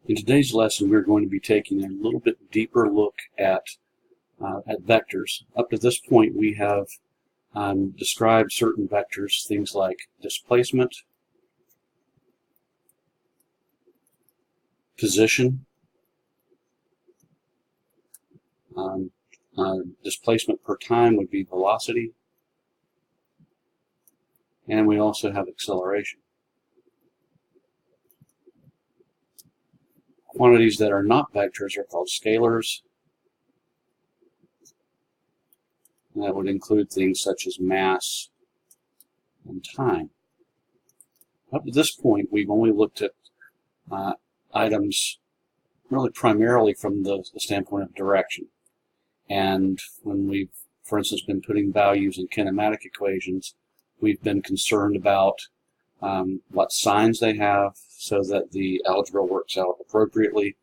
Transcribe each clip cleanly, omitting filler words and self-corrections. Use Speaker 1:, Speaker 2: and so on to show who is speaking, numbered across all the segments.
Speaker 1: In today's lesson, we're going to be taking a little bit deeper look at vectors. Up to this point, we have described certain vectors, things like displacement, position, displacement per time would be velocity, and we also have acceleration. Quantities that are not vectors are called scalars. And that would include things such as mass and time. Up to this point, we've only looked at items really primarily from the standpoint of direction. And when we've, for instance, been putting values in kinematic equations, we've been concerned about what signs they have so that the algebra works out appropriately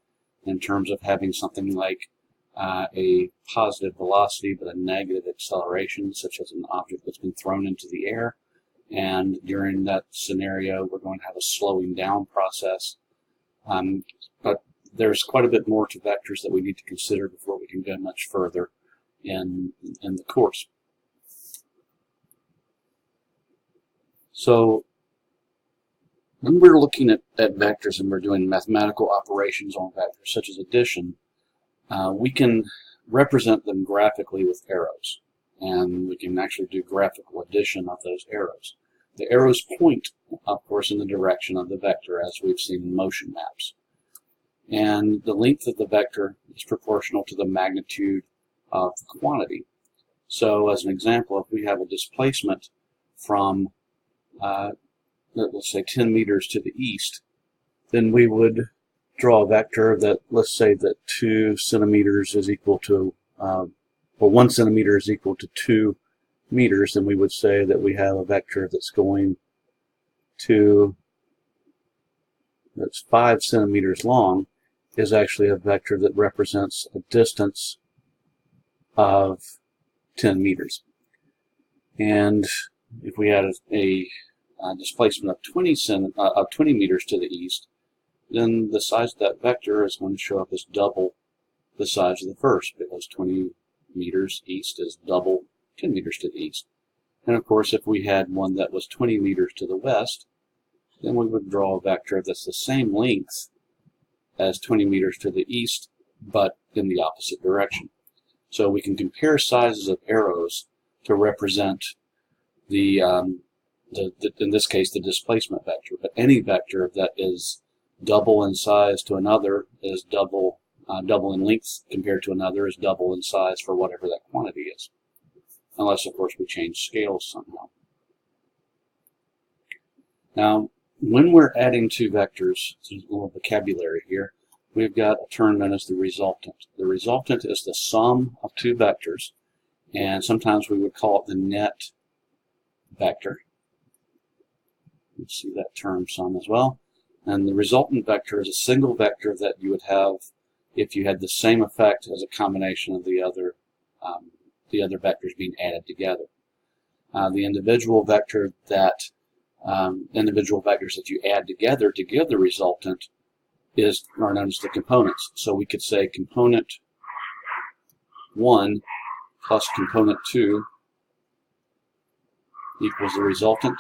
Speaker 1: in terms of having something like a positive velocity but a negative acceleration, such as an object that's been thrown into the air. And during that scenario, we're going to have a slowing down process. But there's quite a bit more to vectors that we need to consider before we can go much further in the course. So when we're looking at vectors and we're doing mathematical operations on vectors, such as addition, we can represent them graphically with arrows. And we can actually do graphical addition of those arrows. The arrows point, of course, in the direction of the vector, as we've seen in motion maps. And the length of the vector is proportional to the magnitude of the quantity. So, as an example, if we have a displacement from let's say 10 meters to the east, then we would draw a vector that, let's say that 2 centimeters is equal to, well, 1 centimeter is equal to 2 meters, then we would say that we have a vector that's going to, that's 5 centimeters long, is actually a vector that represents a distance of 10 meters. And if we had a displacement of 20 meters to the east, then the size of that vector is going to show up as double the size of the first, because 20 meters east is double 10 meters to the east. And of course, if we had one that was 20 meters to the west, then we would draw a vector that's the same length as 20 meters to the east, but in the opposite direction. So we can compare sizes of arrows to represent in this case, the displacement vector. But any vector that is double in size to another is double in length compared to another is double in size for whatever that quantity is. Unless, of course, we change scales somehow. Now, when we're adding two vectors, there's a little vocabulary here, we've got a term known as the resultant. The resultant is the sum of two vectors, and sometimes we would call it the net vector. You see that term sum as well. And the resultant vector is a single vector that you would have if you had the same effect as a combination of the other vectors being added together. The individual vectors that you add together to give the resultant are known as the components. So we could say component 1 plus component 2 equals the resultant.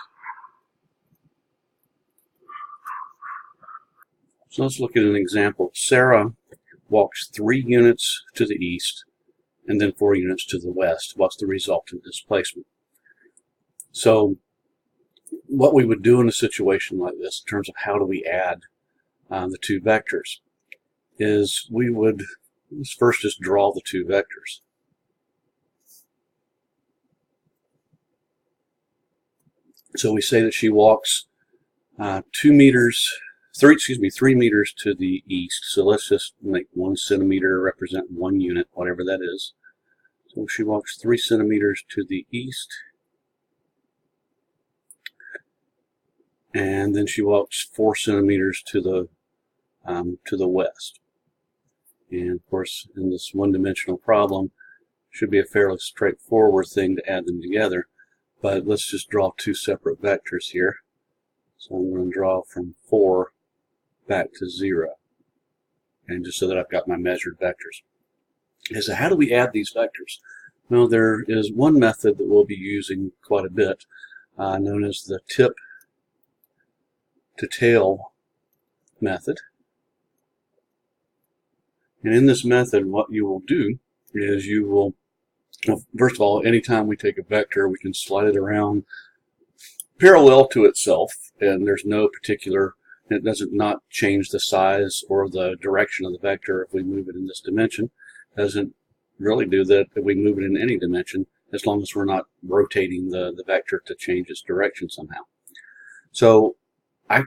Speaker 1: So let's look at an example. Sarah walks 3 units to the east and then 4 units to the west. What's the resultant displacement? So what we would do in a situation like this, in terms of how do we add the two vectors, is we would first just draw the two vectors. So we say that she walks 3 meters to the east. So let's just make 1 centimeter represent 1 unit, whatever that is. So she walks 3 centimeters to the east. And then she walks 4 centimeters to the west. And of course, in this one-dimensional problem, it should be a fairly straightforward thing to add them together. But let's just draw two separate vectors here. So I'm going to draw from 4 back to 0. and just so that I've got my measured vectors. Okay, so how do we add these vectors? Well, there is one method that we'll be using quite a bit, known as the tip to tail method. And in this method, what you will do is you will, first of all, anytime we take a vector, we can slide it around parallel to itself, and there's no particular, it doesn't not change the size or the direction of the vector if we move it in this dimension. It doesn't really do that if we move it in any dimension, as long as we're not rotating the vector to change its direction somehow. So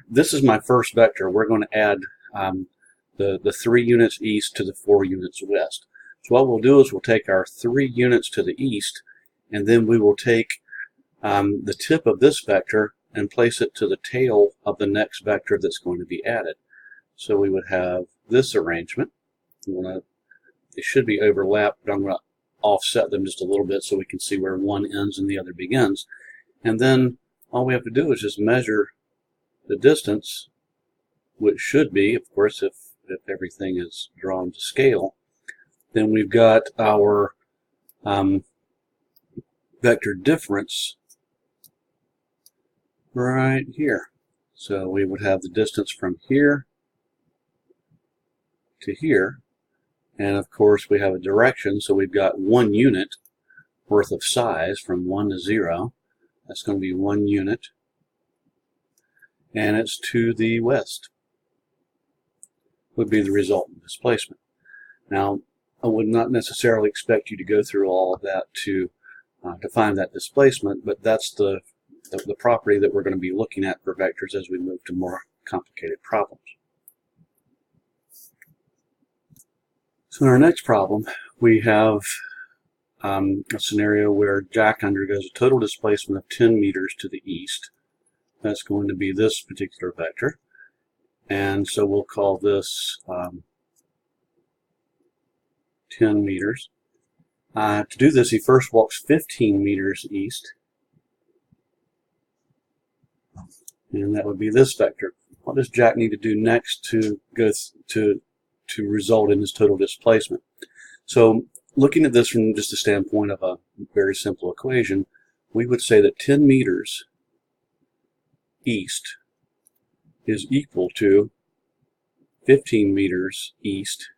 Speaker 1: this is my first vector. We're going to add the 3 units east to the 4 units west. So what we'll do is we'll take our 3 units to the east, and then we will take the tip of this vector and place it to the tail of the next vector that's going to be added. So we would have this arrangement. They should be overlapped, but I'm going to offset them just a little bit so we can see where one ends and the other begins. And then all we have to do is just measure the distance, which should be, of course, if everything is drawn to scale, then we've got our vector difference right here. So we would have the distance from here to here, and of course we have a direction, so we've got 1 unit worth of size from 1 to 0. That's going to be 1 unit, and it's to the west would be the resultant displacement. Now, I would not necessarily expect you to go through all of that to find that displacement, but that's the property that we're going to be looking at for vectors as we move to more complicated problems. So in our next problem, we have a scenario where Jack undergoes a total displacement of 10 meters to the east. That's going to be this particular vector. And so we'll call this 10 meters. To do this, he first walks 15 meters east. And that would be this vector. What does Jack need to do next to go to result in his total displacement? So looking at this from just the standpoint of a very simple equation, we would say that 10 meters east is equal to 15 meters east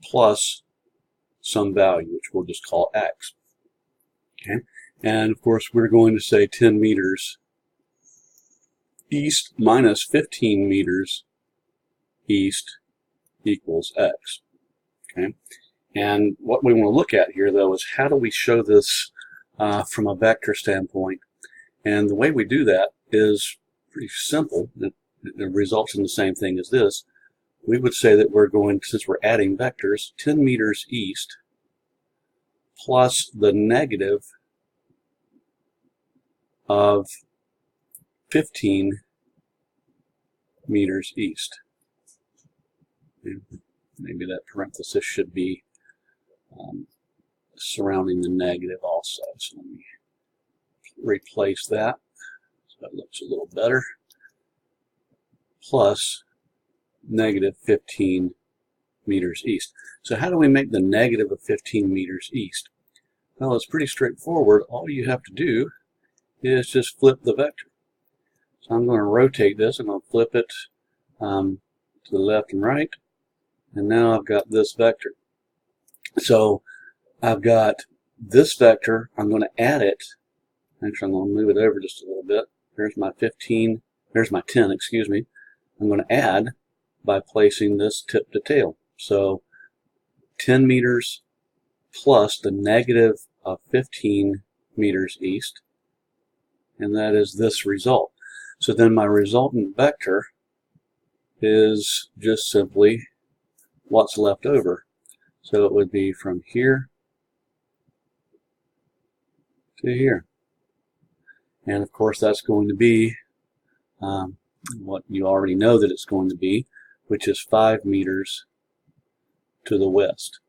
Speaker 1: plus some value, which we'll just call x. Okay? And of course, we're going to say 10 meters east minus 15 meters east equals x. Okay? And what we want to look at here, though, is how do we show this from a vector standpoint? And the way we do that is pretty simple. It results in the same thing as this. We would say that we're going, since we're adding vectors, 10 meters east plus the negative of 15 meters east. Maybe that parenthesis should be surrounding the negative also. So let me replace that so it looks a little better. Plus negative 15 meters east. So how do we make the negative of 15 meters east? Well, it's pretty straightforward. All you have to do is just flip the vector. So I'm going to rotate this. I'm going to flip it to the left and right. And now I've got this vector. So I've got this vector. I'm going to add it. Actually, I'm going to move it over just a little bit. There's my 15. There's my 10, excuse me. I'm going to add by placing this tip to tail. So 10 meters plus the negative of 15 meters east. And that is this result. So then my resultant vector is just simply what's left over. So it would be from here to here. And of course that's going to be what you already know that it's going to be, which is 5 meters to the west.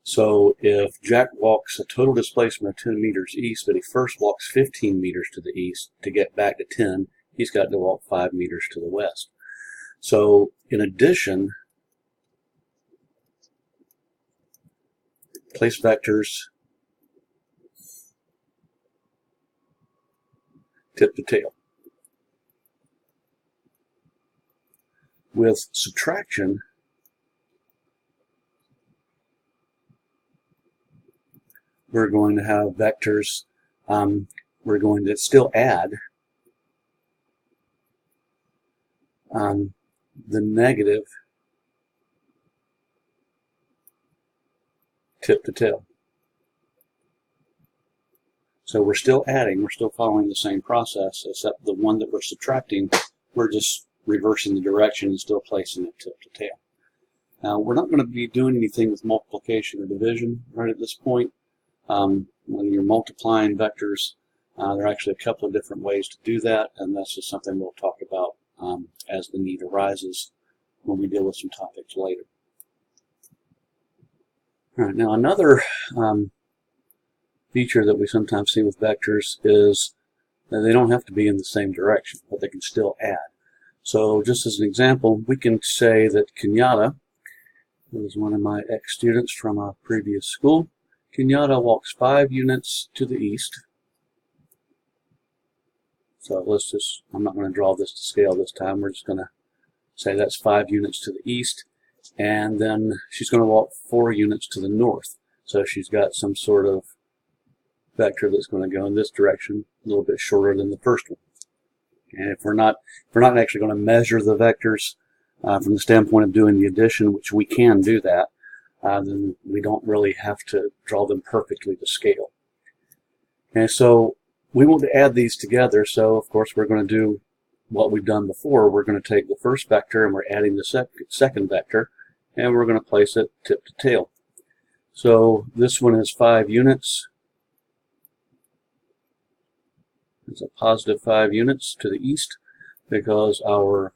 Speaker 1: So if Jack walks a total displacement of 10 meters east, but he first walks 15 meters to the east to get back to 10, he's got to walk 5 meters to the west. So in addition, place vectors tip to tail. With subtraction, we're going to have vectors, we're going to still add the negative tip to tail. So we're still adding, we're still following the same process, except the one that we're subtracting, we're just reversing the direction and still placing it tip to tail. Now, we're not going to be doing anything with multiplication or division right at this point. When you're multiplying vectors, there are actually a couple of different ways to do that, and that's just something we'll talk about as the need arises when we deal with some topics later. All right, now another feature that we sometimes see with vectors is that they don't have to be in the same direction, but they can still add. So just as an example, we can say that Kenyatta, who is one of my ex-students from a previous school, Kenyatta walks 5 units to the east. So let's just, I'm not going to draw this to scale this time, we're just going to say that's 5 units to the east, and then she's going to walk 4 units to the north. So she's got some sort of vector that's going to go in this direction, a little bit shorter than the first one. And if we're not actually going to measure the vectors from the standpoint of doing the addition, which we can do that, then we don't really have to draw them perfectly to scale. And so we want to add these together, so of course we're going to do what we've done before. We're going to take the first vector and we're adding the second vector, and we're going to place it tip to tail. So this one is 5 units. It's a positive 5 units to the east because our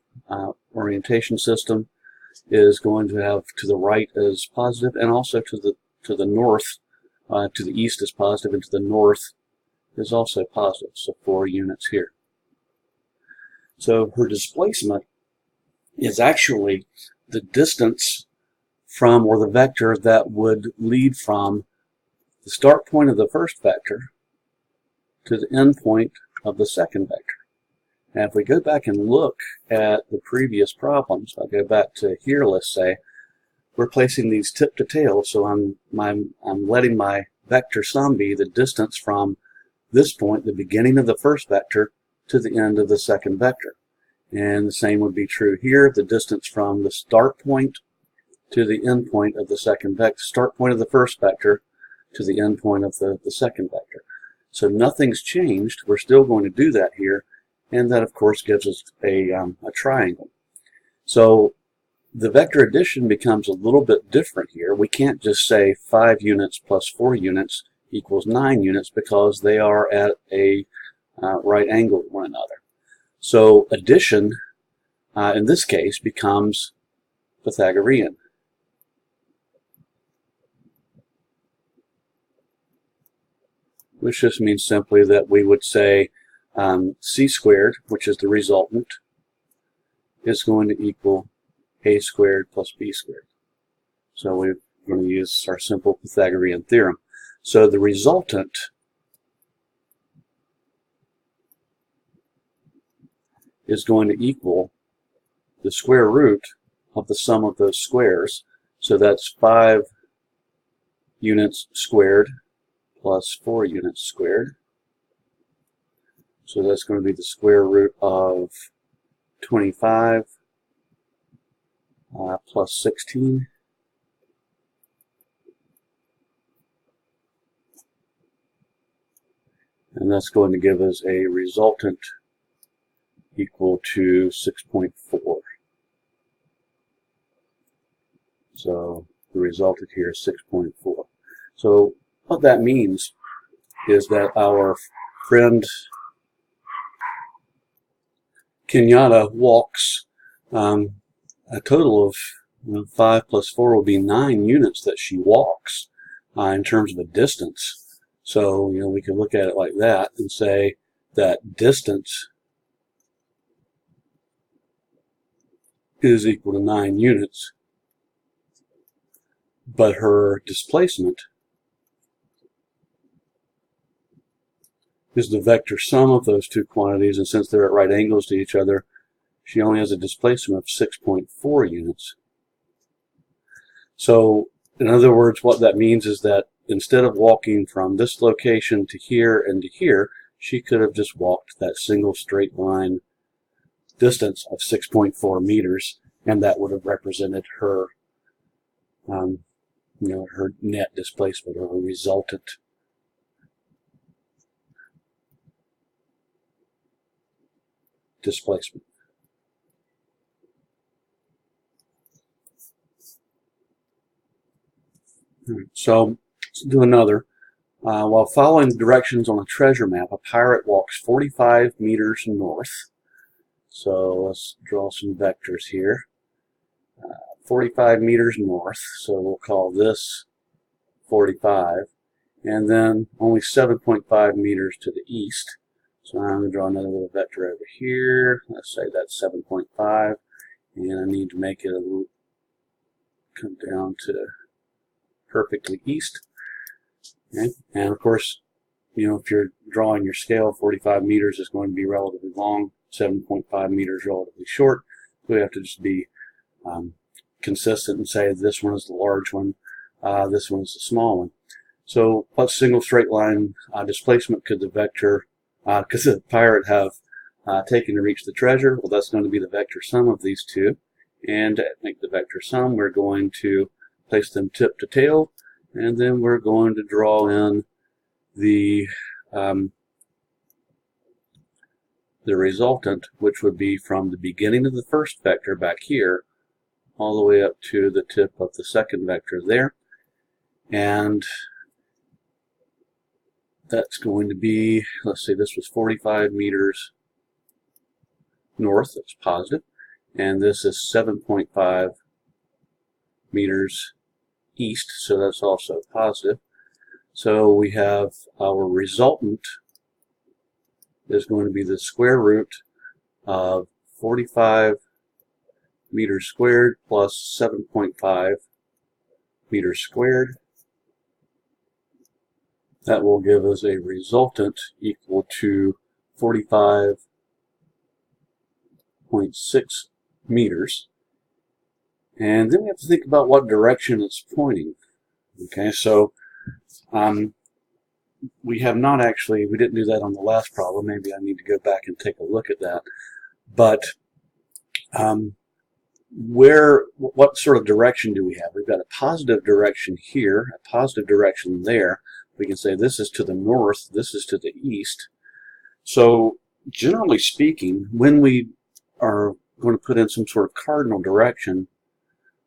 Speaker 1: orientation system is going to have to the right as positive, and also to the north, to the east is positive, and to the north is also positive. So 4 units here. So her displacement is actually the distance from, or the vector that would lead from the start point of the first vector to the end point of the second vector. Now if we go back and look at the previous problems, I'll go back to here, let's say, we're placing these tip to tail, so I'm letting my vector sum be the distance from this point, the beginning of the first vector, to the end of the second vector. And the same would be true here, the distance from the start point to the end point of the second vector, start point of the first vector to the end point of the second vector. So nothing's changed. We're still going to do that here, and that of course gives us a triangle. So the vector addition becomes a little bit different here. We can't just say 5 units plus 4 units equals 9 units because they are at a right angle to one another. So addition in this case becomes Pythagorean. Which just means simply that we would say c squared, which is the resultant, is going to equal a squared plus b squared. So we're going to use our simple Pythagorean theorem. So the resultant is going to equal the square root of the sum of those squares. So that's 5 units squared plus 4 units squared. So that's going to be the square root of 25 plus 16. And that's going to give us a resultant equal to 6.4. So the resultant here is 6.4. So what that means is that our friend Kenyatta walks a total of 5 plus 4 will be 9 units that she walks in terms of a distance. So we can look at it like that and say that distance is equal to 9 units, but her displacement is the vector sum of those two quantities, and since they're at right angles to each other, she only has a displacement of 6.4 units. So, in other words, what that means is that instead of walking from this location to here and to here, she could have just walked that single straight line distance of 6.4 meters, and that would have represented her, her net displacement, or her resultant displacement. So let's do another. While following directions on a treasure map, a pirate walks 45 meters north. So let's draw some vectors here. 45 meters north, so we'll call this 45. And then only 7.5 meters to the east. So I'm going to draw another little vector over here. Let's say that's 7.5. And I need to make it a little, come down to perfectly east. Okay. And of course, if you're drawing your scale, 45 meters is going to be relatively long, 7.5 meters relatively short. So we have to just be consistent and say this one is the large one, this one is the small one. So what single straight line displacement could the vector, because the pirate, have taken to reach the treasure? Well, that's going to be the vector sum of these two. And to make the vector sum, we're going to place them tip to tail, and then we're going to draw in the resultant, which would be from the beginning of the first vector back here all the way up to the tip of the second vector there. And that's going to be, let's say this was 45 meters north, that's positive, and this is 7.5 meters east, so that's also positive. So we have our resultant is going to be the square root of 45 meters squared plus 7.5 meters squared. That will give us a resultant equal to 45.6 meters. And then we have to think about what direction it's pointing. Okay, so we have not actually, we didn't do that on the last problem. Maybe I need to go back and take a look at that. But what sort of direction do we have? We've got a positive direction here, a positive direction there. We can say this is to the north, this is to the east. So generally speaking, when we are going to put in some sort of cardinal direction,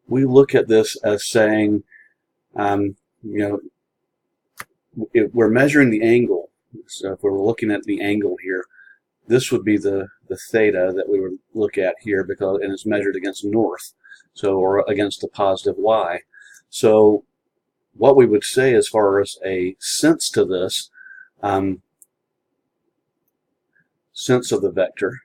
Speaker 1: we look at this as saying, if we're measuring the angle. So if we're looking at the angle here, this would be the theta that we would look at here, and it's measured against north, so, or against the positive y. So what we would say as far as a sense to this, sense of the vector,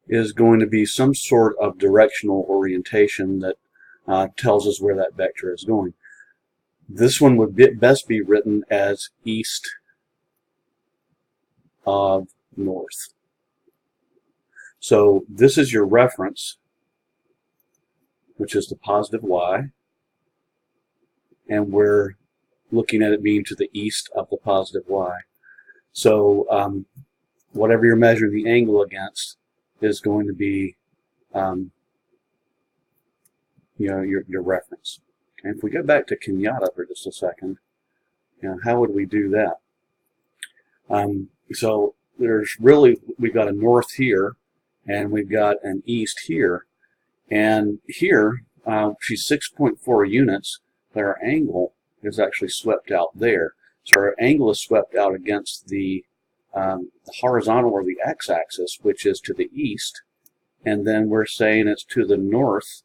Speaker 1: is going to be some sort of directional orientation that tells us where that vector is going. This one would best be written as east of north. So this is your reference, which is the positive y, and we're looking at it being to the east of the positive y. So whatever you're measuring the angle against is going to be your reference. Okay, if we go back to Kenyatta for just a second, how would we do that? So there's really, we've got a north here, and we've got an east here. And here, she's 6.4 units, but our angle is actually swept out there. So our angle is swept out against the horizontal, or the x-axis, which is to the east. And then we're saying it's to the north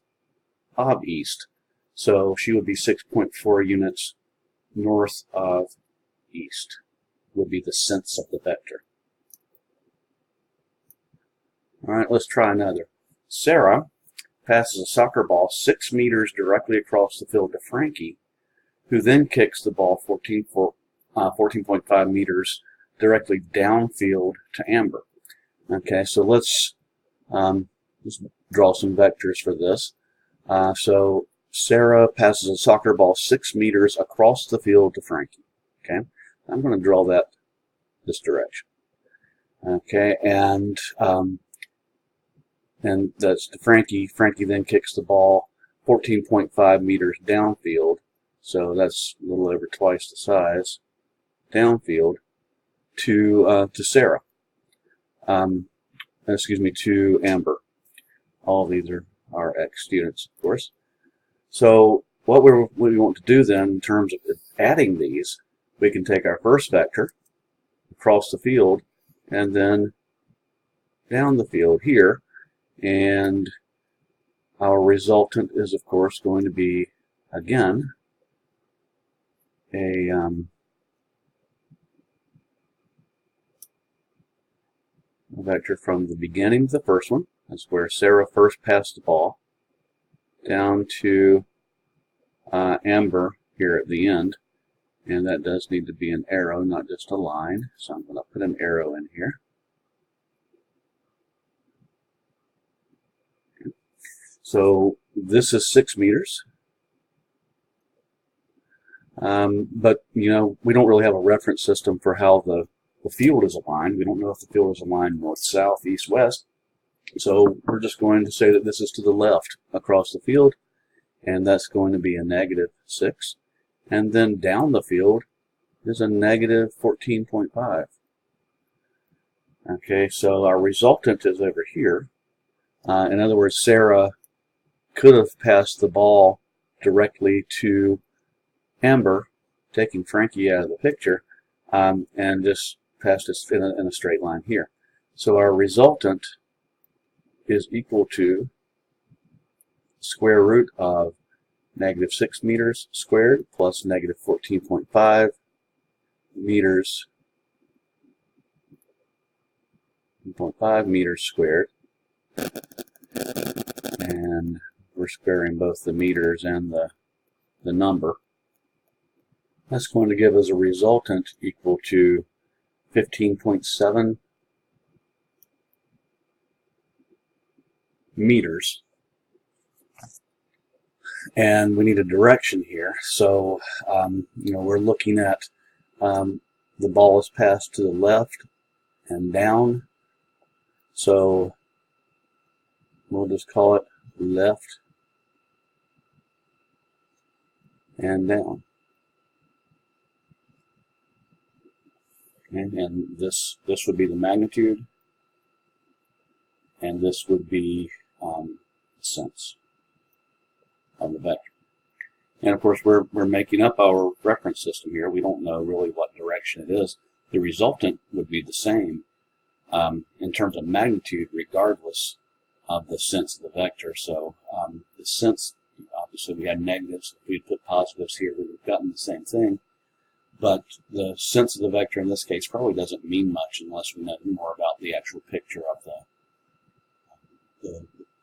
Speaker 1: of east. So she would be 6.4 units north of east, would be the sense of the vector. All right, let's try another. Sarah passes a soccer ball 6 meters directly across the field to Frankie, who then kicks the ball 14.5 meters directly downfield to Amber. Okay, so let's draw some vectors for this. So Sarah passes a soccer ball 6 meters across the field to Frankie. Okay, I'm going to draw that this direction. Okay, and that's to Frankie. Frankie then kicks the ball 14.5 meters downfield, so that's a little over twice the size downfield to Sarah. Excuse me, to Amber. All of these are our ex-students, of course. So what we want to do then, in terms of adding these, we can take our first vector across the field and then down the field here, and our resultant is, of course, going to be, again, a vector from the beginning of the first one. That's where Sarah first passed the ball, down to Amber here at the end. And that does need to be an arrow, not just a line. So I'm going to put an arrow in here. So this is 6 meters. But, you know, we don't really have a reference system for how the field is aligned. We don't know if the field is aligned north, south, east, west. So we're just going to say that this is to the left across the field, and that's going to be a -6. And then down the field is a -14.5. Okay, so our resultant is over here. In other words, Sarah could have passed the ball directly to Amber, taking Frankie out of the picture, and just passed it in a straight line here. So our resultant is equal to square root of -6 meters squared plus -14.5 meters, 0.5 meters squared, and we're squaring both the meters and the number. That's going to give us a resultant equal to 15.7 meters. And we need a direction here. So, you know, we're looking at the ball is passed to the left and down. So we'll just call it left and down. Okay, and this would be the magnitude, and this would be the sense of the vector. And of course, we're making up our reference system here. We don't know really what direction it is. The resultant would be the same in terms of magnitude, regardless of the sense of the vector. So the sense, obviously, we had negatives. If we put positives here, we would have gotten the same thing. But the sense of the vector in this case probably doesn't mean much unless we know more about the actual picture of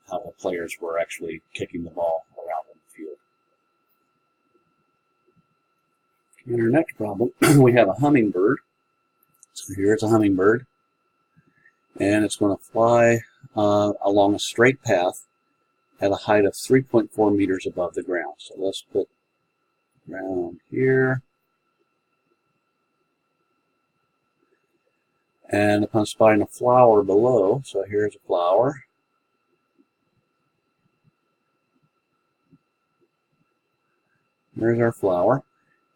Speaker 1: how the players were actually kicking the ball around in the field. In our next problem, we have a hummingbird. So here's a hummingbird, and it's going to fly along a straight path at a height of 3.4 meters above the ground. So let's put ground here. And upon spotting a flower below, so here's a flower. There's our flower.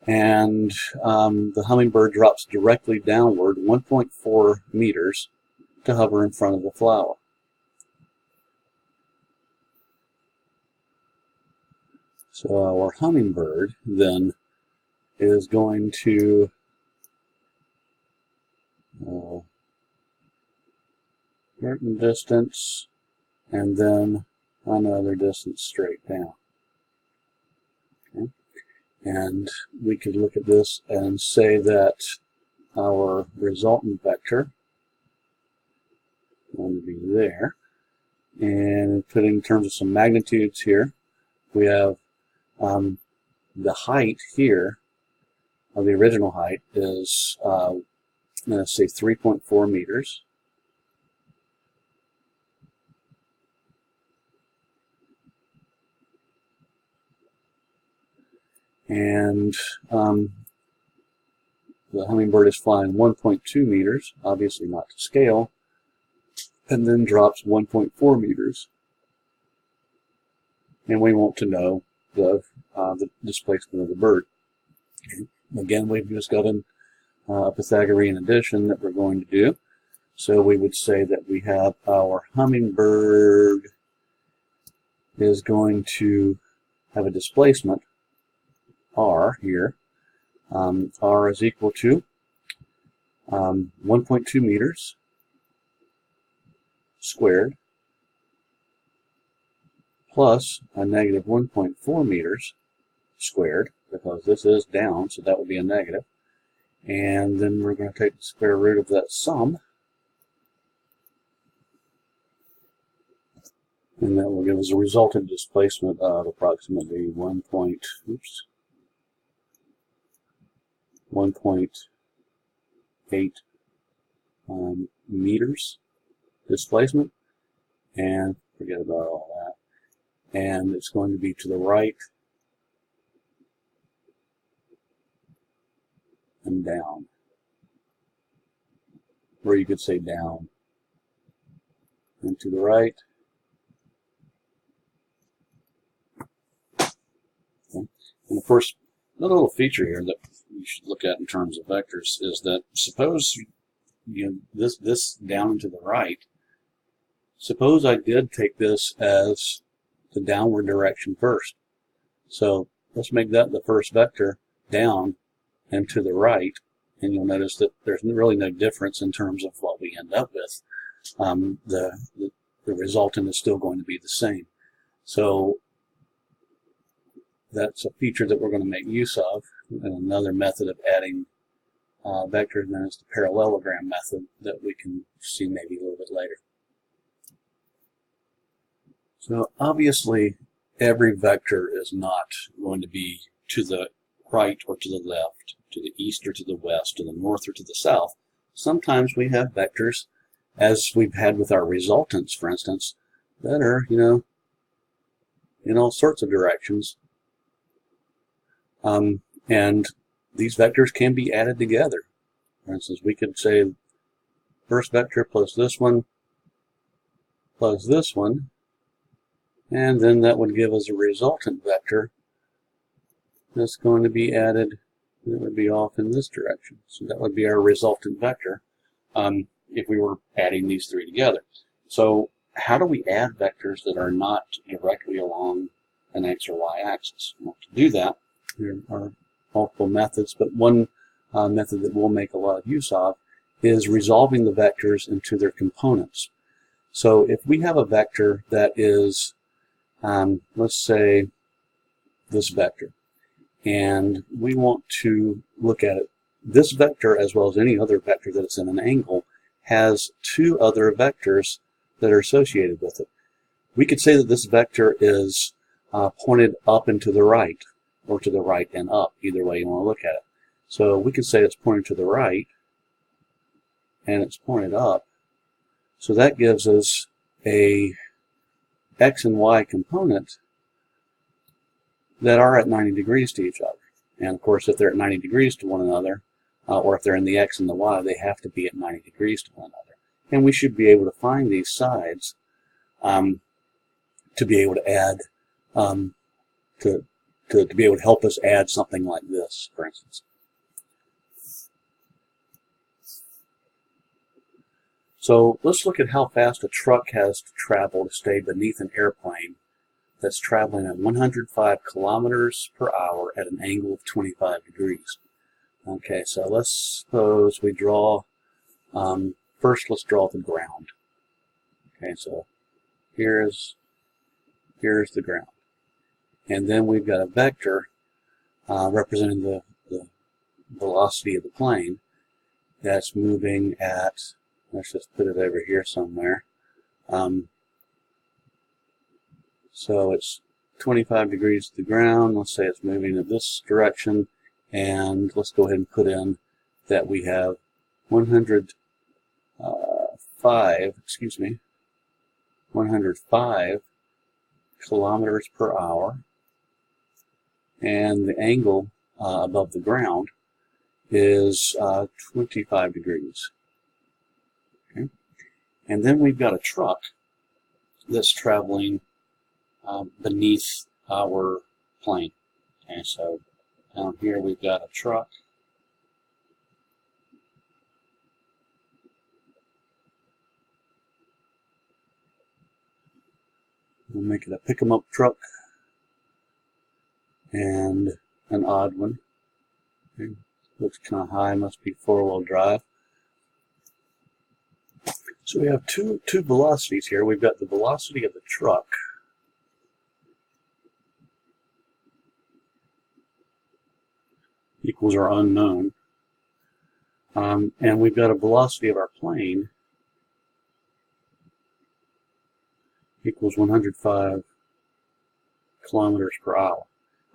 Speaker 1: And the hummingbird drops directly downward 1.4 meters to hover in front of the flower. So our hummingbird then is going to certain distance and then another distance straight down. Okay. And we could look at this and say that our resultant vector going to be there. And put in terms of some magnitudes here, we have the height here, of the original height, is, let's say, 3.4 meters. And the hummingbird is flying 1.2 meters, obviously not to scale, and then drops 1.4 meters. And we want to know the displacement of the bird. Okay. Again, we've just got a Pythagorean addition that we're going to do. So we would say that we have our hummingbird is going to have a displacement, r here. R is equal to 1.2 meters squared plus a negative 1.4 meters squared, because this is down, so that would be a negative. And then we're going to take the square root of that sum, and that will give us a resultant displacement of approximately 1.8 meters displacement, and forget about all that. And it's going to be to the right and down, or you could say down and to the right. Okay. And of course, another little feature here that you should look at in terms of vectors is that suppose this down and to the right, suppose I did take this as the downward direction first. So let's make that the first vector, down and to the right, and you'll notice that there's really no difference in terms of what we end up with. The resultant is still going to be the same. So that's a feature that we're going to make use of. And another method of adding vectors then is the parallelogram method that we can see maybe a little bit later. So obviously every vector is not going to be to the right or to the left, to the east or to the west, to the north or to the south. Sometimes we have vectors, as we've had with our resultants, for instance, that are, in all sorts of directions. And these vectors can be added together. For instance, we could say first vector plus this one, and then that would give us a resultant vector that's going to be added, that would be off in this direction. So that would be our resultant vector if we were adding these three together. So how do we add vectors that are not directly along an x or y axis? Well, to do that, there are multiple methods, but one method that we'll make a lot of use of is resolving the vectors into their components. So if we have a vector that is, let's say, this vector, and we want to look at it, this vector, as well as any other vector that is in an angle, has two other vectors that are associated with it. We could say that this vector is pointed up and to the right, or to the right and up, either way you want to look at it. So we could say it's pointed to the right, and it's pointed up. So that gives us a x and y component that are at 90 degrees to each other. And of course, if they're at 90 degrees to one another, or if they're in the x and the y, they have to be at 90 degrees to one another. And we should be able to find these sides to be able to add, to be able to help us add something like this, for instance. So let's look at how fast a truck has to travel to stay beneath an airplane that's traveling at 105 kilometers per hour at an angle of 25 degrees. Okay, so let's suppose we draw, first let's draw the ground. Okay, so here's the ground. And then we've got a vector representing the velocity of the plane that's moving at, let's just put it over here somewhere. So it's 25 degrees to the ground. Let's say it's moving in this direction, and let's go ahead and put in that we have 105 kilometers per hour, and the angle above the ground is 25 degrees. Okay. And then we've got a truck that's traveling beneath our plane. Okay, so down here we've got a truck. We'll make it a pick-em-up truck and an odd one. Okay. Looks kind of high, must be four-wheel drive. So we have two velocities here. We've got the velocity of the truck, equals our unknown, and we've got a velocity of our plane equals 105 kilometers per hour.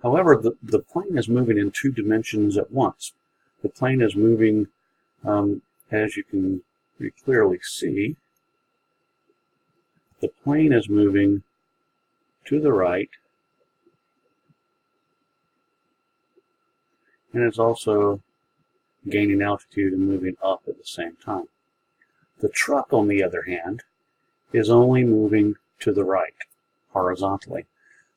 Speaker 1: However, the plane is moving in two dimensions at once. The plane is moving, as you can pretty clearly see, the plane is moving to the right, and it's also gaining altitude and moving up at the same time. The truck, on the other hand, is only moving to the right, horizontally.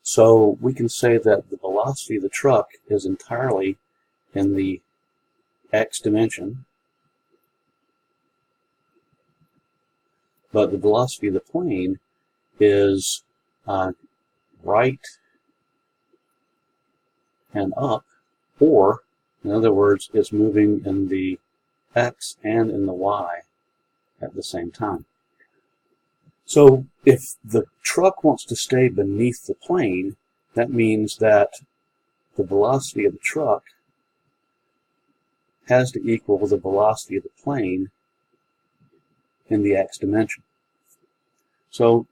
Speaker 1: So we can say that the velocity of the truck is entirely in the x dimension, but the velocity of the plane is right and up, or in other words, it's moving in the x and in the y at the same time. So if the truck wants to stay beneath the plane, that means that the velocity of the truck has to equal the velocity of the plane in the x dimension. So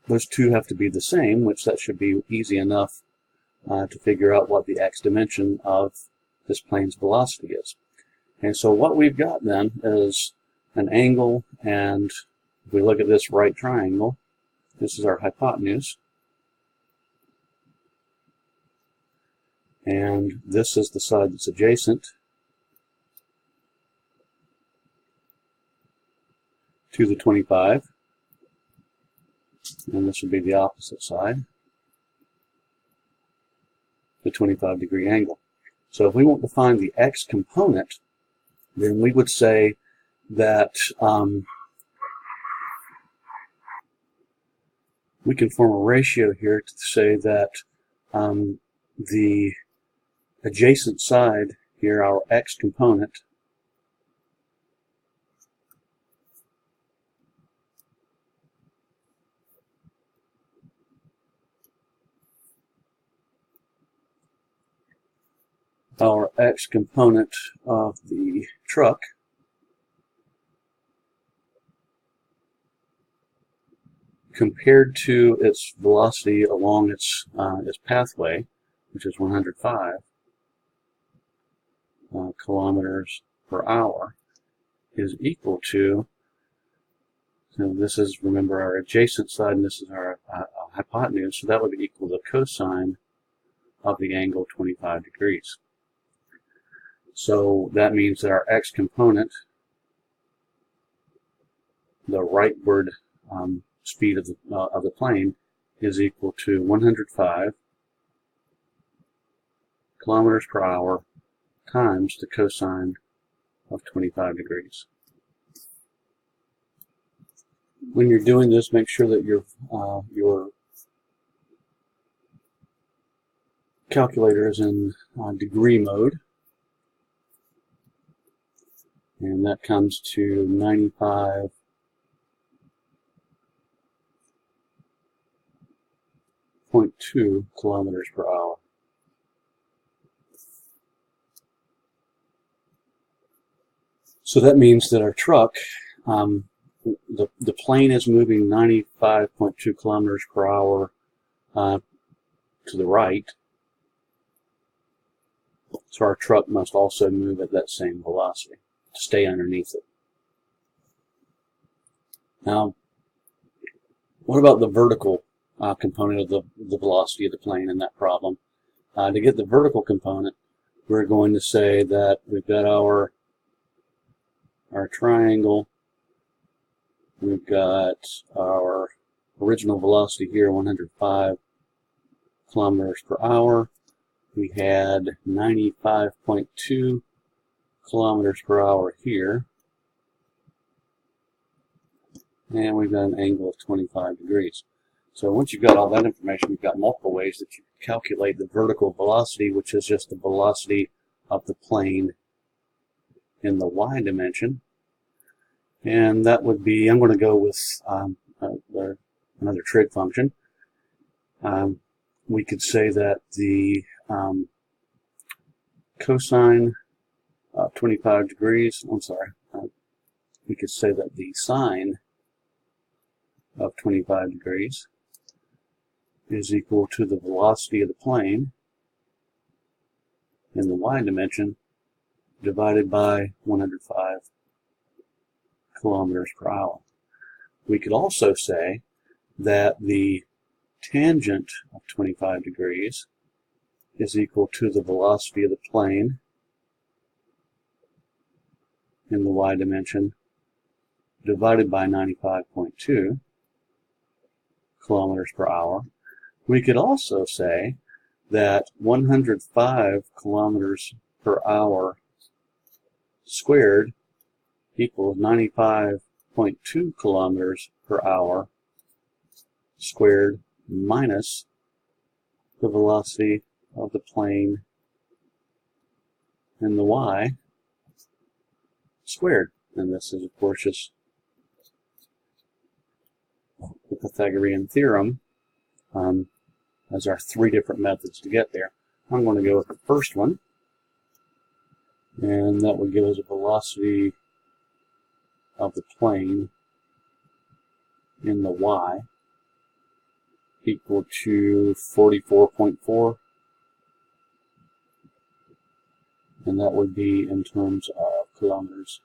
Speaker 1: those two have to be the same, which that should be easy enough to figure out what the x dimension of this plane's velocity is. And so what we've got then is an angle, and if we look at this right triangle, this is our hypotenuse, and this is the side that's adjacent to the 25, and this would be the opposite side, the 25-degree angle. So if we want to find the x component, then we would say that we can form a ratio here to say that the adjacent side here, our x component, of the truck compared to its velocity along its pathway, which is 105 kilometers per hour, is equal to, so this is, remember, our adjacent side, and this is our hypotenuse, so that would be equal to the cosine of the angle 25 degrees. So that means that our x component, the rightward speed of the plane, is equal to 105 kilometers per hour times the cosine of 25 degrees. When you're doing this, make sure that your calculator is in degree mode, and that comes to 95.2 kilometers per hour. So that means that our truck the plane is moving 95.2 kilometers per hour to the right, so our truck must also move at that same velocity to stay underneath it. Now, what about the vertical component of the velocity of the plane in that problem? To get the vertical component, we're going to say that we've got our triangle, we've got our original velocity here, 105 kilometers per hour. We had 95.2 kilometers per hour here. And we've got an angle of 25 degrees. So once you've got all that information, you've got multiple ways that you can calculate the vertical velocity, which is just the velocity of the plane in the y dimension. And that would be, I'm going to go with another trig function. We could say that the cosine of 25 degrees, we could say that the sine of 25 degrees is equal to the velocity of the plane in the y dimension divided by 105 kilometers per hour. We could also say that the tangent of 25 degrees is equal to the velocity of the plane in the y dimension divided by 95.2 kilometers per hour. We could also say that 105 kilometers per hour squared equals 95.2 kilometers per hour squared minus the velocity of the plane in the y squared. And this is, of course, just the Pythagorean theorem as our three different methods to get there. I'm going to go with the first one, and that would give us a velocity of the plane in the y equal to 44.4, and that would be in terms of kilometers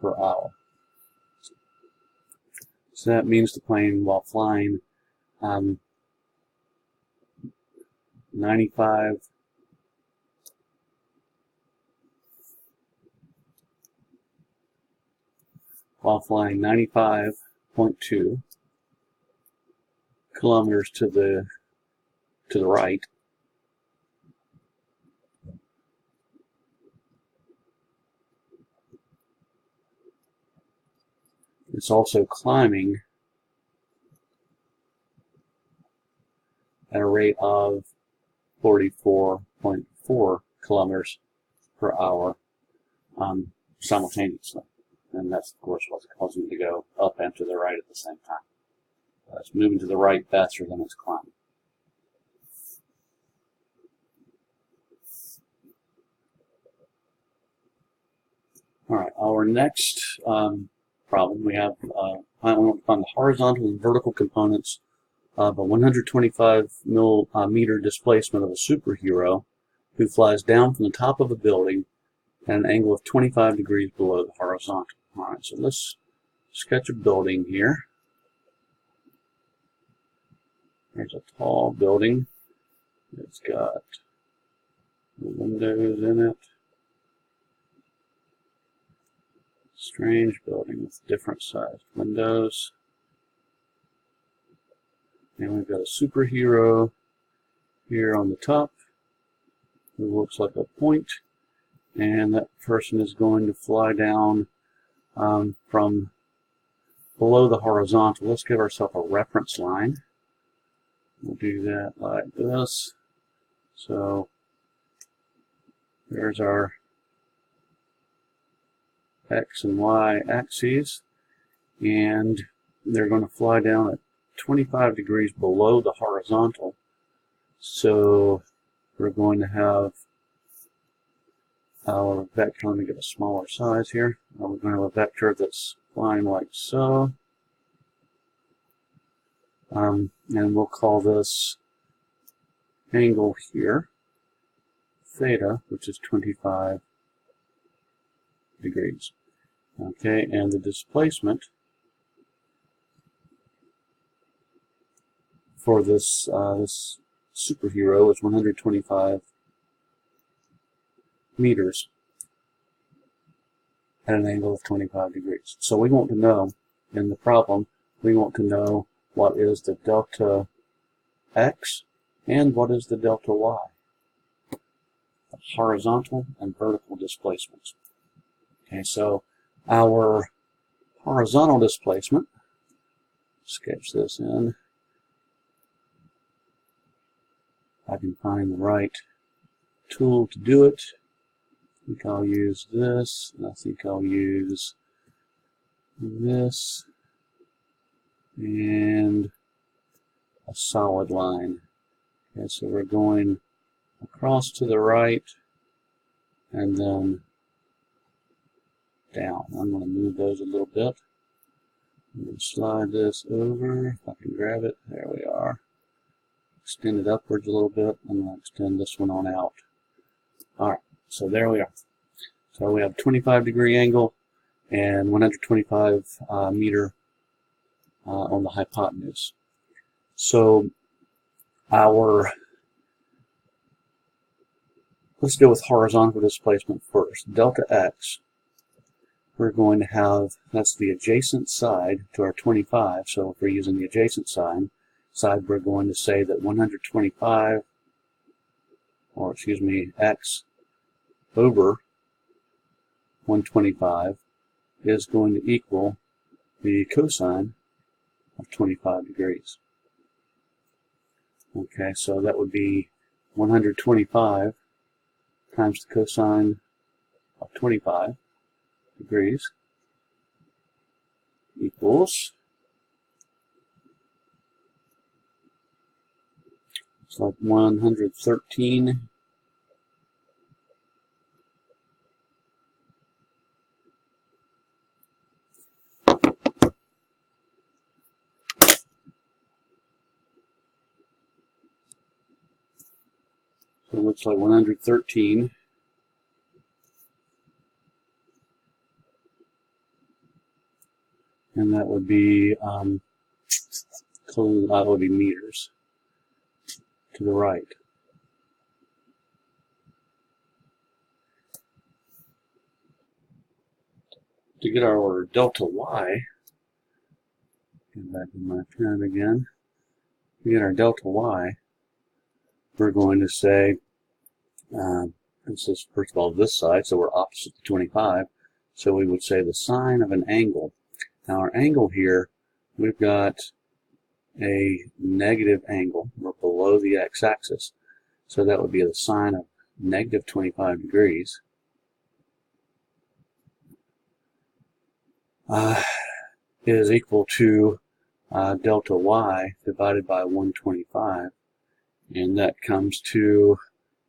Speaker 1: per hour. So that means the plane, while flying 95 95.2 kilometers to the right, it's also climbing at a rate of 44.4 kilometers per hour simultaneously. And that's, of course, what's causing it to go up and to the right at the same time. It's moving to the right faster than it's climbing. All right, our next problem, we have we want to find the horizontal and vertical components of a 125 millimeter displacement of a superhero who flies down from the top of a building at an angle of 25 degrees below the horizontal. All right, so let's sketch a building here. There's a tall building. It's got windows in it. Strange building with different sized windows. And we've got a superhero here on the top who looks like a point. And that person is going to fly down from below the horizontal. Let's give ourselves a reference line. We'll do that like this. So there's our X and Y axes, and they're going to fly down at 25 degrees below the horizontal. So we're going to have our vector, let me get a smaller size here. We're going to have a vector that's line like so. And we'll call this angle here theta, which is 25 degrees. Okay, and the displacement for this this superhero is 125 meters at an angle of 25 degrees. So we want to know, in the problem, we want to know what is the delta x and what is the delta y, horizontal and vertical displacements. Okay, so our horizontal displacement, sketch this in. I can find the right tool to do it. I think I'll use this, and I think I'll use this, and a solid line. Okay, so we're going across to the right, and then down. I'm going to move those a little bit. I'm going to slide this over, if I can grab it. There we are. Extend it upwards a little bit. I'm going to extend this one on out. Alright, so there we are. So we have a 25 degree angle and 125 meter on the hypotenuse. So let's go with horizontal displacement first. Delta x, we're going to have, that's the adjacent side to our 25, so if we're using the adjacent side, we're going to say that 125, or excuse me, x over 125 is going to equal the cosine of 25 degrees. Okay, so that would be 125 times the cosine of 25 degrees equals, it's like 113 . So it looks like 113 . And that would be meters to the right. To get our delta y, get back in my pen again. To get our delta y, we're going to say, this is first of all this side, so we're opposite the 25. So we would say the sine of an angle. Now our angle here, we've got a negative angle. We're below the x-axis. So that would be the sine of negative 25 degrees. Is equal to delta y divided by 125. And that comes to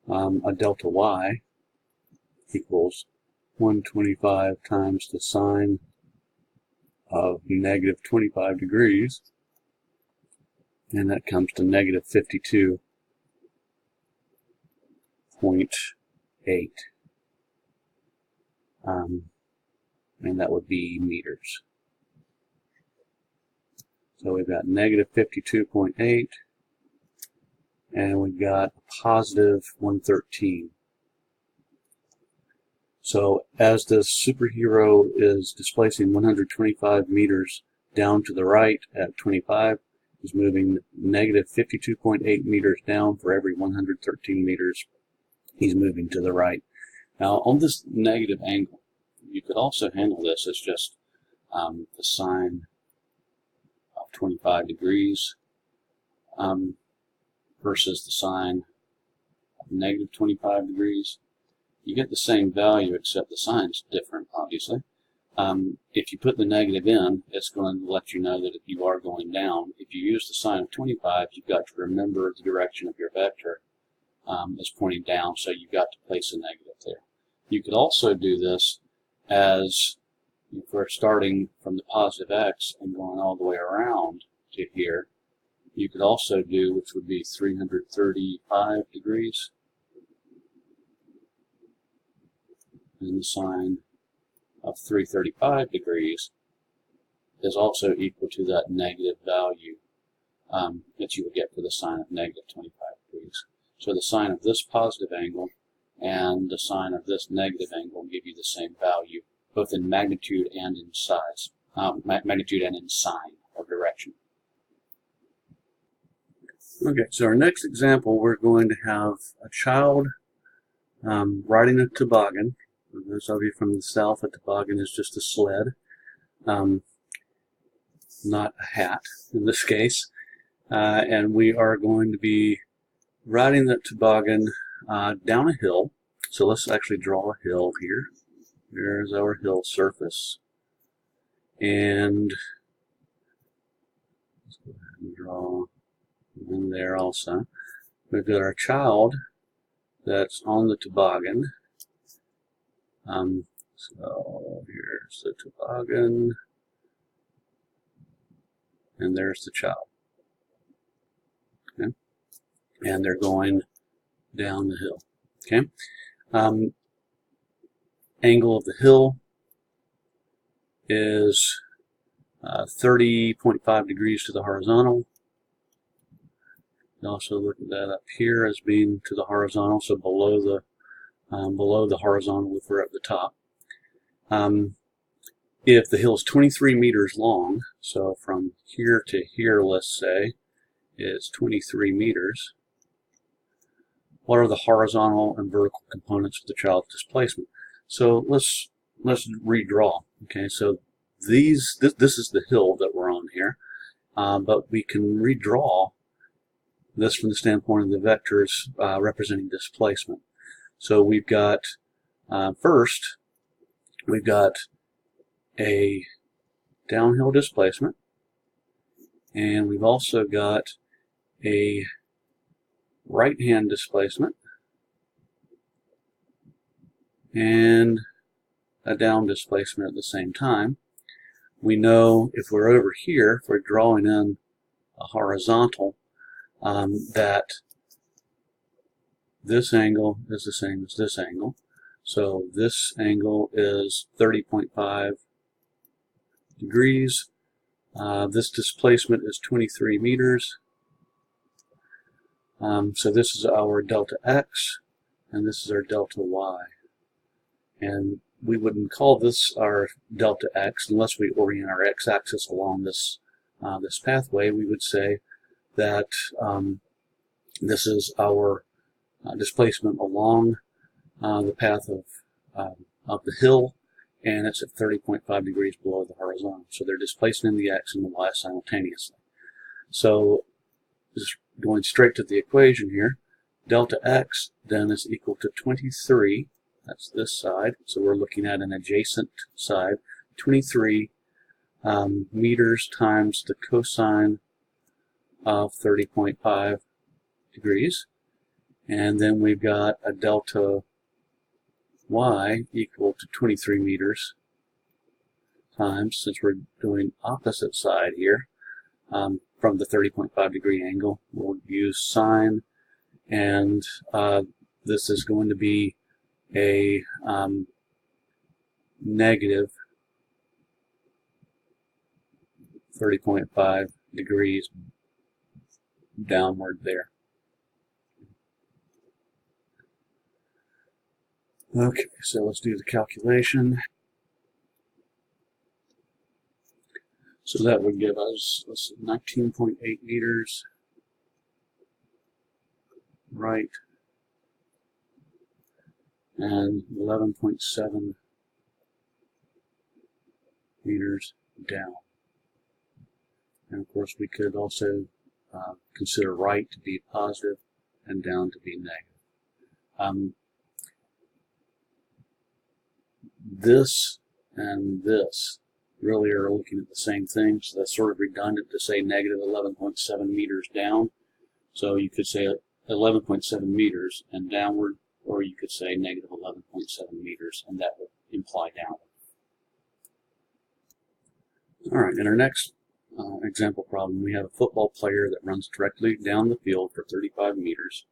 Speaker 1: a delta y equals 125 times the sine of negative 25 degrees, and that comes to negative 52.8, and that would be meters. So we've got negative 52.8, and we've got positive 113. So as the superhero is displacing 125 meters down to the right at 25, he's moving negative 52.8 meters down for every 113 meters he's moving to the right. Now on this negative angle, you could also handle this as just the sine of 25 degrees versus the sine of negative 25 degrees. You get the same value, except the sign's different, obviously. If you put the negative in, it's going to let you know that if you are going down. If you use the sine of 25, you've got to remember the direction of your vector is pointing down, so you've got to place a negative there. You could also do this as if we're starting from the positive x and going all the way around to here, you could also do, which would be 335 degrees. And the sine of 335 degrees is also equal to that negative value that you would get for the sine of negative 25 degrees. So the sine of this positive angle and the sine of this negative angle give you the same value, both in magnitude and in size, magnitude and in sign or direction. Okay, so our next example, we're going to have a child riding a toboggan. For those of you from the south, a toboggan is just a sled, not a hat in this case. And we are going to be riding that toboggan down a hill. So let's actually draw a hill here. There's our hill surface. And let's go ahead and draw in there also. We've got our child that's on the toboggan. So here's the toboggan. And there's the child. Okay. And they're going down the hill. Okay. Angle of the hill is 30.5 degrees to the horizontal. You also look at that up here as being to the horizontal, so below the horizontal if we're at the top. If the hill is 23 meters long, so from here to here, let's say, is 23 meters, what are the horizontal and vertical components of the child's displacement? So let's redraw. Okay, so this is the hill that we're on here, but we can redraw this from the standpoint of the vectors representing displacement. So we've got first we've got a downhill displacement, and we've also got a right-hand displacement and a down displacement at the same time. We know if we're over here, if we're drawing in a horizontal, that this angle is the same as this angle. So this angle is 30.5 degrees. This displacement is 23 meters. So this is our delta x, and this is our delta y. And we wouldn't call this our delta x unless we orient our x-axis along this this pathway. We would say that this is our displacement along the path of the hill, and it's at 30.5 degrees below the horizontal. So they're displacing in the x and the y simultaneously. So just going straight to the equation here, delta x then is equal to 23. That's this side. So we're looking at an adjacent side. 23 meters times the cosine of 30.5 degrees. And then we've got a delta y equal to 23 meters times, since we're doing opposite side here, from the 30.5 degree angle, we'll use sine, and this is going to be a negative 30.5 degrees downward there. Okay, so let's do the calculation. So that would give us, let's see, 19.8 meters right and 11.7 meters down. And of course we could also consider right to be positive and down to be negative. This and this really are looking at the same thing, so that's sort of redundant to say negative 11.7 meters down. So you could say 11.7 meters and downward, or you could say negative 11.7 meters, and that would imply downward. Alright, in our next example problem, we have a football player that runs directly down the field for 35 meters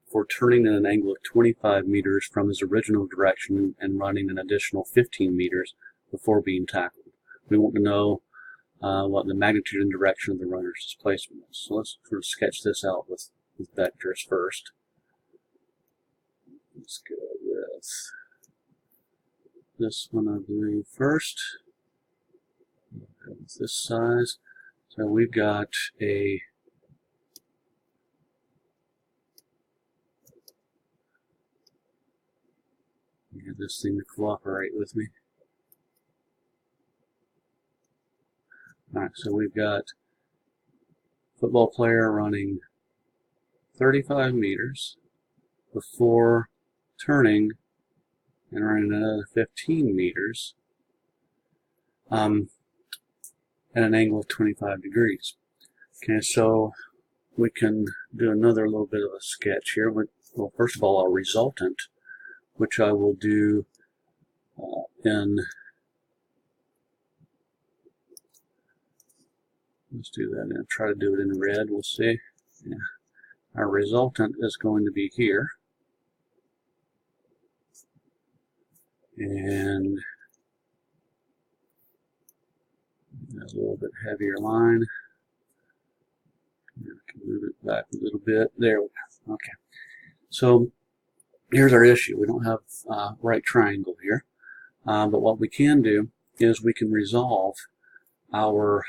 Speaker 1: before turning at an angle of 25 meters from his original direction and running an additional 15 meters before being tackled. We want to know what the magnitude and direction of the runner's displacement is. So let's sort of sketch this out with vectors first. Let's go with this one, I believe, first. This size. So we've got a get this thing to cooperate with me. Alright, so we've got football player running 35 meters before turning and running another 15 meters at an angle of 25 degrees. Okay, so we can do another little bit of a sketch here. Well, first of all, our resultant, which I will do let's do that and try to do it in red. We'll see. Yeah. Our resultant is going to be here. And a little bit heavier line. I can move it back a little bit. There we go. Okay. So here's our issue. We don't have a right triangle here. But what we can do is we can resolve our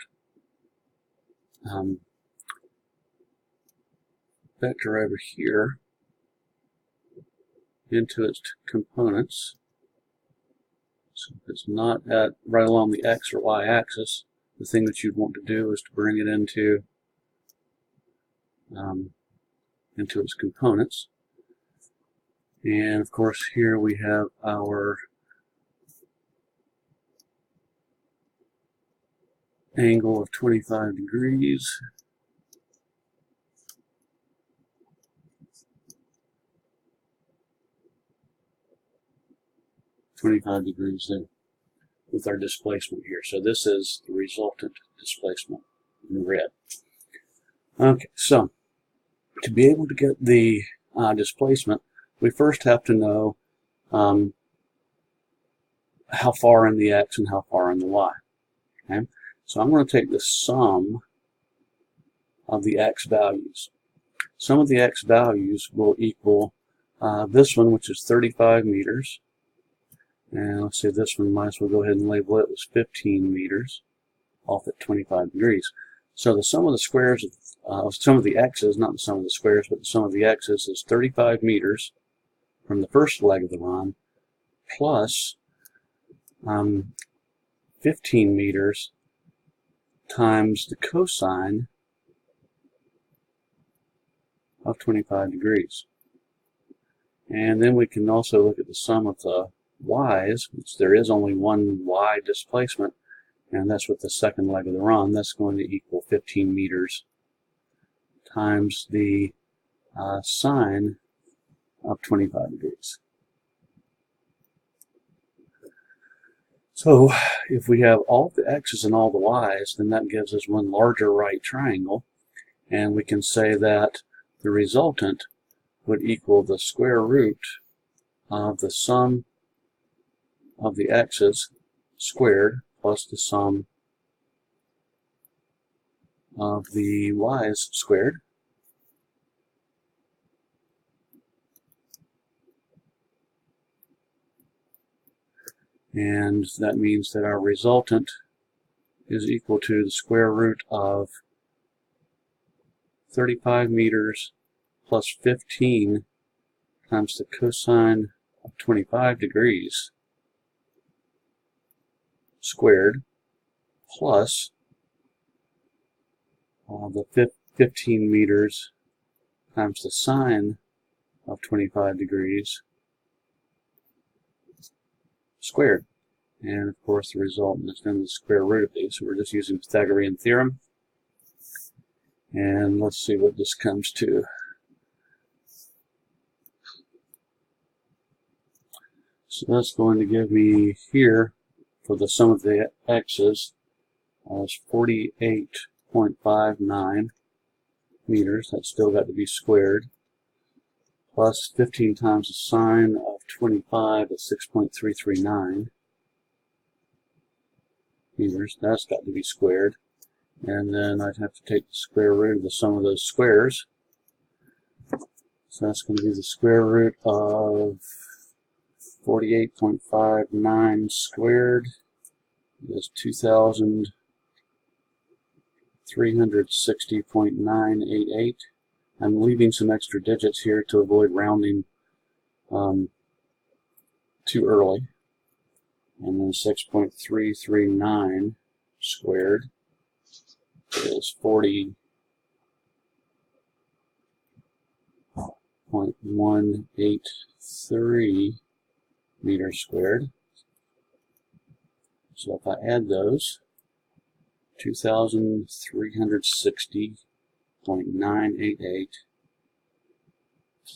Speaker 1: vector over here into its components. So if it's not right along the x or y axis, the thing that you'd want to do is to bring it into its components. And of course here we have our angle of 25 degrees. There with our displacement here. So this is the resultant displacement in red. Okay, so to be able to get the displacement, we first have to know how far in the x and how far in the y. Okay, so I'm going to take the sum of the x values. Sum of the x values will equal this one, which is 35 meters. And let's say this one, might as well go ahead and label it as 15 meters off at 25 degrees. So the sum of the squares, sum of the x's, not the sum of the squares, but the sum of the x's is 35 meters from the first leg of the run plus 15 meters times the cosine of 25 degrees. And then we can also look at the sum of the y's, which there is only one y displacement, and that's with the second leg of the run. That's going to equal 15 meters times the sine of 25 degrees. So if we have all the x's and all the y's, then that gives us one larger right triangle, and we can say that the resultant would equal the square root of the sum of the x's squared plus the sum of the y's squared. And that means that our resultant is equal to the square root of 35 meters plus 15 times the cosine of 25 degrees squared plus the 15 meters times the sine of 25 degrees squared. And of course the resultant is then the square root of these. So we're just using Pythagorean theorem. And let's see what this comes to. So that's going to give me here, for the sum of the x's, is 48.59 meters. That's still got to be squared. Plus 15 times the sine of 25 is 6.339 meters. That's got to be squared. And then I'd have to take the square root of the sum of those squares. So that's going to be the square root of 48.59 squared is 2,360.988. I'm leaving some extra digits here to avoid rounding too early. And then 6.339 squared is 40.183 meters squared. So if I add those, 2,360.988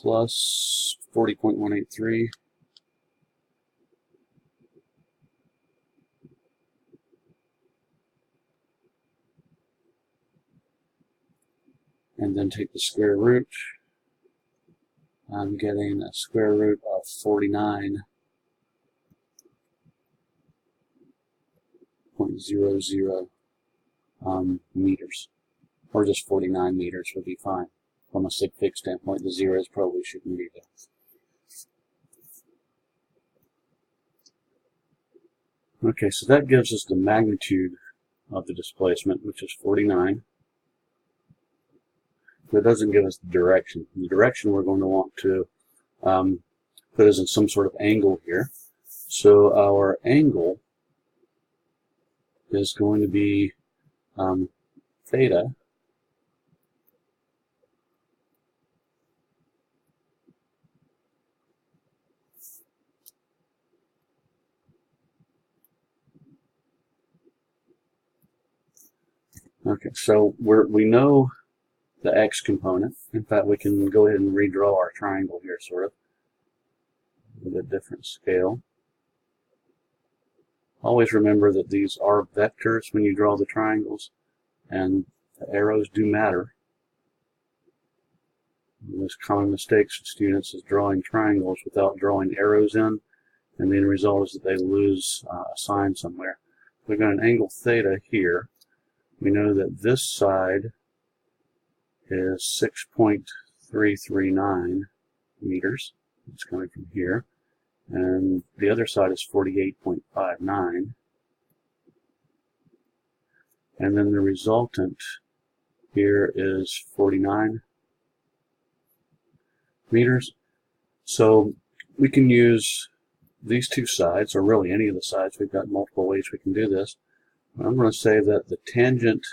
Speaker 1: plus 40.183 and then take the square root, I'm getting a square root of 49.00 meters, or just 49 meters would be fine. From a sig fig standpoint, the zeros probably shouldn't be there. Okay, so that gives us the magnitude of the displacement, which is 49. That doesn't give us the direction. The direction we're going to want to put us in some sort of angle here. So our angle is going to be theta Okay, so we know the x component. In fact, we can go ahead and redraw our triangle here, sort of, with a different scale. Always remember that these are vectors when you draw the triangles, and the arrows do matter. The most common mistakes of students is drawing triangles without drawing arrows in, and the end result is that they lose a sign somewhere. We've got an angle theta here. We know that this side is 6.339 meters. It's coming from here. And the other side is 48.59. And then the resultant here is 49 meters. So we can use these two sides, or really any of the sides. We've got multiple ways we can do this. I'm going to say that the tangent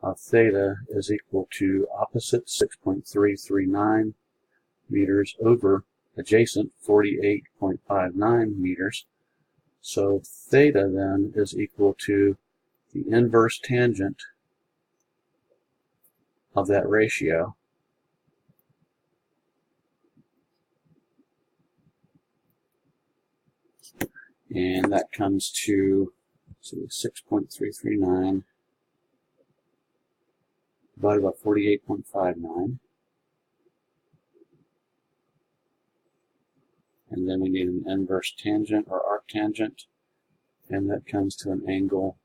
Speaker 1: of theta is equal to opposite 6.339 meters over adjacent 48.59 meters. So theta then is equal to the inverse tangent of that ratio. And that comes to 6.339 divided by 48.59. And then we need an inverse tangent or arctangent, and that comes to an angle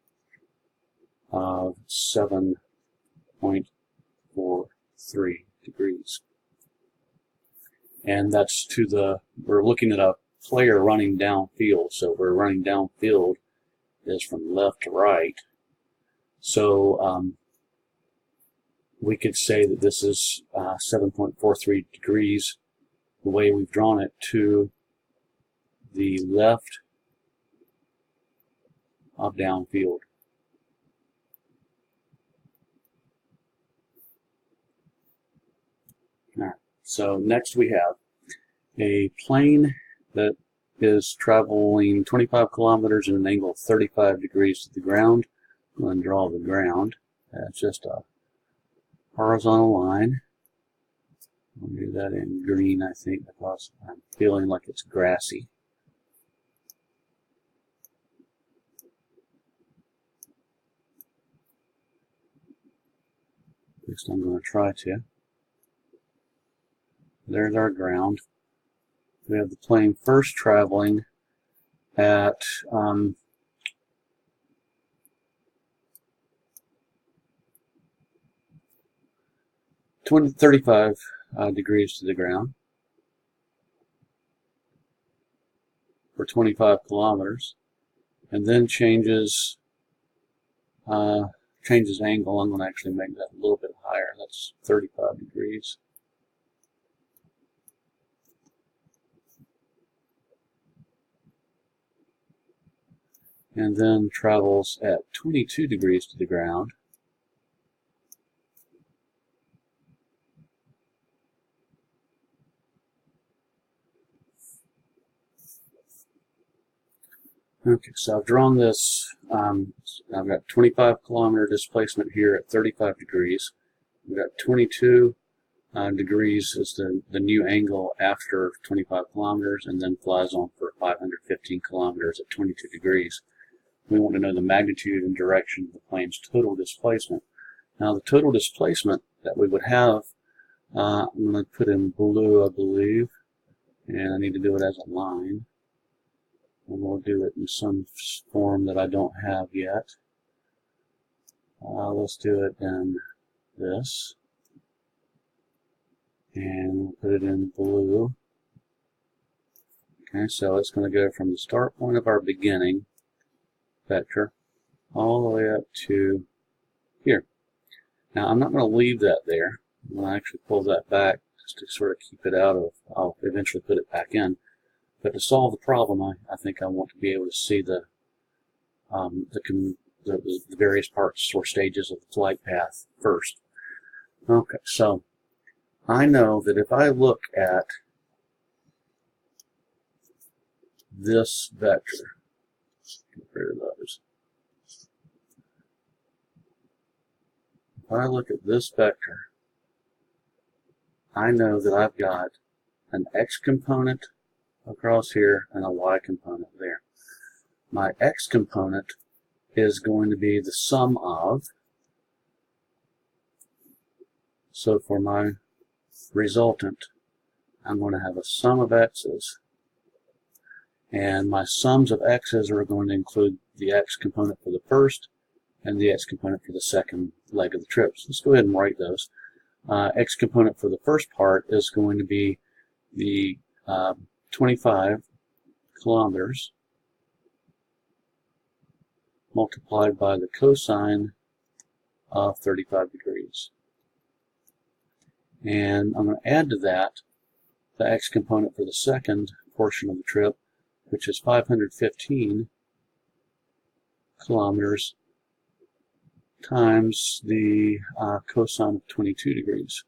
Speaker 1: of 7.43 degrees. And that's to the, we're looking at a player running downfield, so we're running downfield is from left to right. So we could say that this is 7.43 degrees the way we've drawn it to the left of downfield. Alright, so next we have a plane that is traveling 25 kilometers at an angle of 35 degrees to the ground. I'm going to draw the ground. That's just a horizontal line. I'll do that in green, I think, because I'm feeling like it's grassy. At least I'm going to try to. There's our ground. We have the plane first traveling at 35 degrees to the ground for 25 kilometers, and then changes angle. I'm going to actually make that a little bit higher. That's 35 degrees. And then travels at 22 degrees to the ground. Okay, so I've drawn this. I've got 25 kilometer displacement here at 35 degrees. We've got 22 degrees is the new angle after 25 kilometers, and then flies on for 515 kilometers at 22 degrees. We want to know the magnitude and direction of the plane's total displacement. Now the total displacement that we would have, I'm going to put in blue, I believe, and I need to do it as a line. And we'll do it in some form that I don't have yet. Let's do it in this. And we'll put it in blue. Okay, so it's going to go from the start point of our beginning vector all the way up to here. Now I'm not going to leave that there. I'm going to actually pull that back just to sort of keep it out of, I'll eventually put it back in. But to solve the problem, I think I want to be able to see the various parts or stages of the flight path first. Okay, so I know that if I look at this vector, get rid of those. If I look at this vector, I know that I've got an x component across here and a y component there. My x component is going to be the sum of, so for my resultant, I'm going to have a sum of x's, and my sums of x's are going to include the x component for the first and the x component for the second leg of the trip. So let's go ahead and write those. X component for the first part is going to be the 25 kilometers multiplied by the cosine of 35 degrees. And I'm going to add to that the x component for the second portion of the trip, which is 515 kilometers times the cosine of 22 degrees.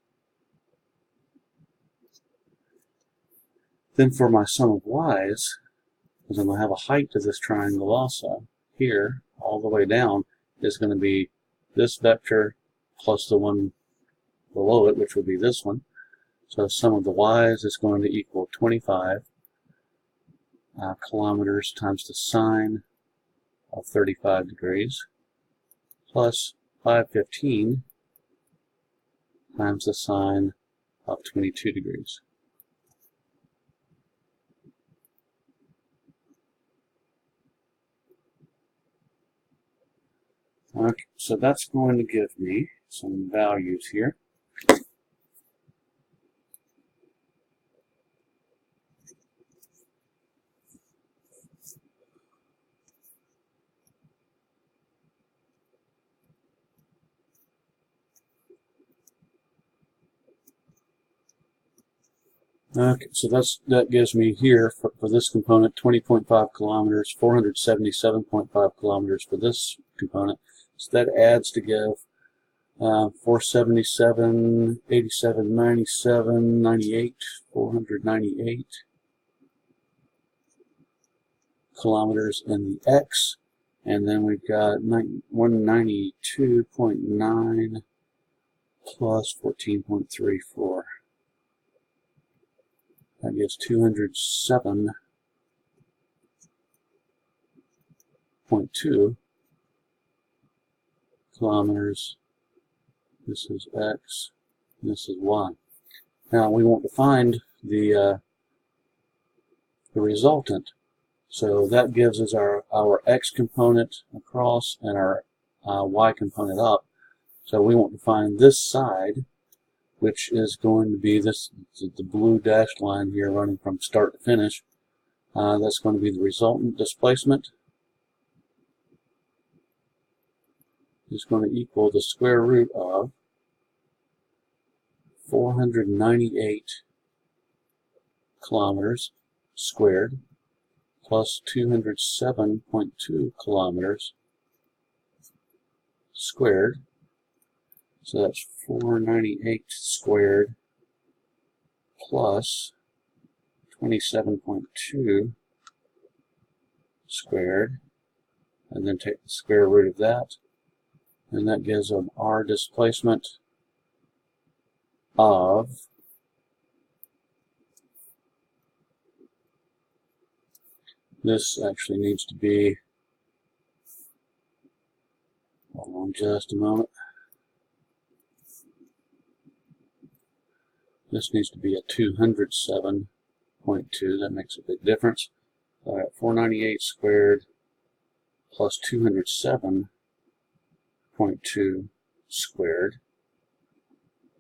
Speaker 1: Then for my sum of y's, because I'm going to have a height to this triangle also, here, all the way down, is going to be this vector plus the one below it, which would be this one. So sum of the y's is going to equal 25 kilometers times the sine of 35 degrees plus 515 times the sine of 22 degrees. Okay, so that's going to give me some values here. Okay, so that gives me here for this component 20.5 kilometers, 477.5 kilometers for this component. So that adds to give 477, 87, 97, 98, 498 kilometers in the X, and then we've got 192.9 plus 14.34. That gives 207.2 kilometers This is x, this is y. Now we want to find the resultant. So that gives us our x component across and our y component up. So we want to find this side, which is going to be the blue dashed line here running from start to finish. That's going to be the resultant displacement. Is going to equal the square root of 498 kilometers squared plus 207.2 kilometers squared. So that's 498 squared plus 27.2 squared, and then take the square root of that, and that gives an R displacement of this actually needs to be, hold on just a moment, this needs to be a 207.2, that makes a big difference. All right, 498 squared plus 207.2 squared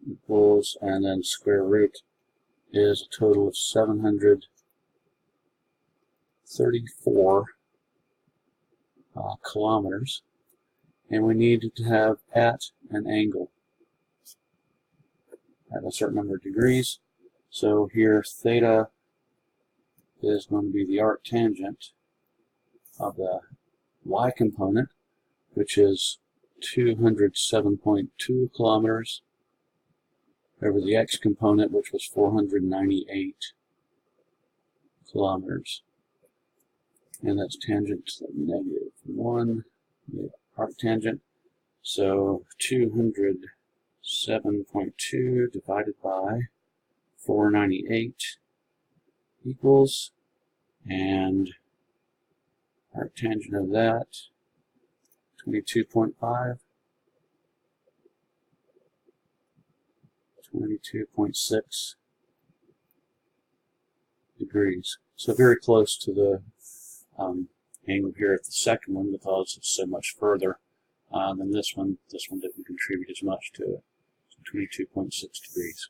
Speaker 1: equals, and then square root is a total of 734 kilometers, and we need to have at an angle at a certain number of degrees. So here theta is going to be the arc tangent of the y component, which is 207.2 kilometers, over the x component, which was 498 kilometers. And that's tangent to -1, the arc tangent. So 207.2 divided by 498 equals, and arc tangent of that, 22.5, 22.6 degrees. So very close to the angle here at the second one, because it's so much further than this one. This one didn't contribute as much to it. So 22.6 degrees.